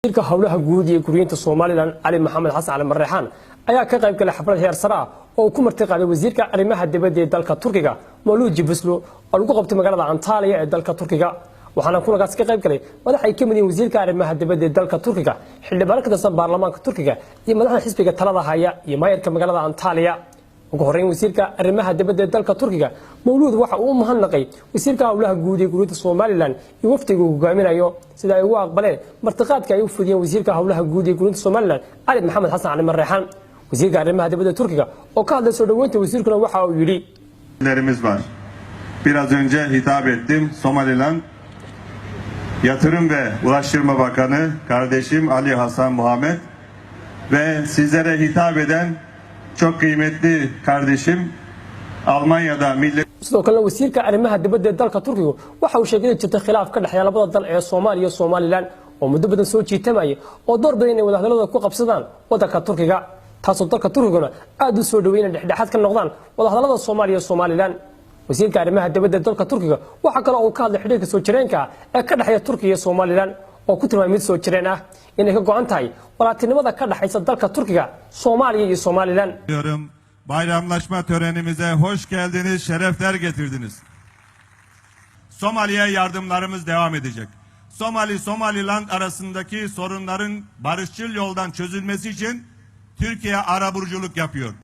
wasiirka howlaha guud ee guriyinta Soomaaliland Ali Maxamed Xasan Cali Marreexaan ayaa ka qayb galay xaflad heer sare ah oo uu ku martiqaaday wasiirka arrimaha dibadda ee dalka Turkiga Mawlud Cavusoglu oo lagu qabtay magaalada Antalya ee dalka Turkiga waxaana kulagaas ka qayb galay madax ay ka mid yihiin wasiirka arrimaha dibadda ee dalka Turkiga xildhibaan ka tirsan baarlamaanka Turkiga iyo madaxda xisbiga talada haya iyo maayarka magaalada Antalya ugu horeyn wasiirka arrimaha dibadda ee dalka Turkiga Mawlud waxa uu mahadnaqay wasiirka howlaha guud ee guriyinta Soomaaliland iyo wafdiga uu hogaaminayo sida ay ugu aqbaleen martiqaadka ay u fudiyeen wasiirka howlaha guud ee guriyinta Soomaaliland Ali Maxamed Xasan Cali Marreexaan wasiirka arrimaha dibadda Turkiga oo ka hadlay soo dhaweynta wasiirkuna waxa uu yiri lerimiz var. Biraz önce hitap ettim. Somaliland Yatırım ve Ulaştırma Bakanı kardeşim Ali Hasan Muhammed ve sizlere hitap eden çok kıymetli kardeşim Almanya'da millet sidoo kale wasiirka arrimaha dibadda ee dalka Turkiga waxa uu sheegay in jirta khilaaf ka dhaxeeya labada dal ee Soomaaliya iyo Somaliland oo muddo badan soo jiitamay oo door badan inay wadahadalada ku qabsadaan wadanka Turkiga taasoo dalka Turkiguna aad u soo dhaweeyay dhexdhexaad ka noqdaan wadahadalada Soomaaliya iyo Somaliland wasiirka arrimaha dibadda ee dalka Turkiga waxa kale oo uu ka hadlay xiriirka soo jireenka ee ka dhaxeeya Turkiga iyo Somaliland oo ku tilmaamay mid soo jireen ah inay ka go'an tahay walaaltinimada ka dhaxaysa dalka Turkiga Soomaaliya iyo Somaliland. Bayramlaşma törenimize hoş geldiniz, şerefler getirdiniz. Somali'ye yardımlarımız devam edecek. Somaliland arasındaki sorunların barışçıl yoldan çözülmesi için Türkiye arabuluculuk yapıyor.